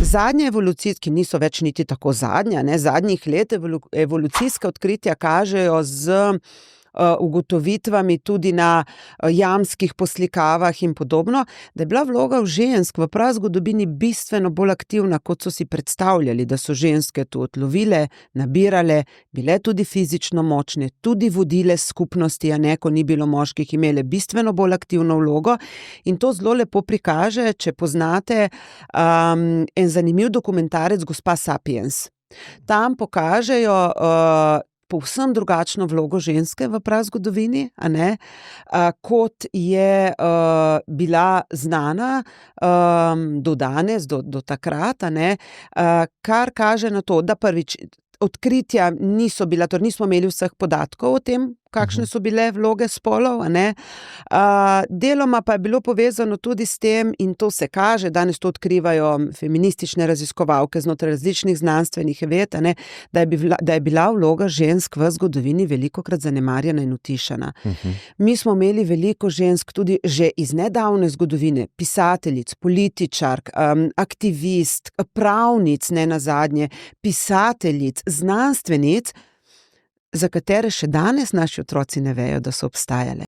zadnje evolucijske, niso več niti tako zadnja, ne, zadnjih let evolucijska odkritja kažejo z ugotovitvami tudi na jamskih poslikavah in podobno, da je bila vloga žensk v prazgodovini bistveno bolj aktivna, kot so si predstavljali, da so ženske tu odlovile, nabirale, bile tudi fizično močne, tudi vodile skupnosti, a ne, ko ni bilo moških, imele bistveno bolj aktivno vlogo in to zelo lepo prikaže, če poznate en zanimiv dokumentarec Gospa Sapiens. Tam pokažejo povsem drugačno vlogo ženske v prazgodovini, a ne, kot je bila znana do danes, do takrat, a ne, kar kaže na to, da prvič odkritja niso bila, torej nismo imeli vseh podatkov o tem, kakšne so bile vloge spolov, a ne. Deloma pa je bilo povezano tudi s tem, in to se kaže, danes to odkrivajo feministične raziskovalke znotraj različnih znanstvenih ved, a ne, da je bila vloga žensk v zgodovini velikokrat zanemarjena in utišana. Mi smo imeli veliko žensk tudi že iz nedavne zgodovine, pisateljic, političark, aktivist, pravnic nenazadnje, pisateljic, znanstvenic, za katere še danes naši otroci ne vejo, da so obstajale.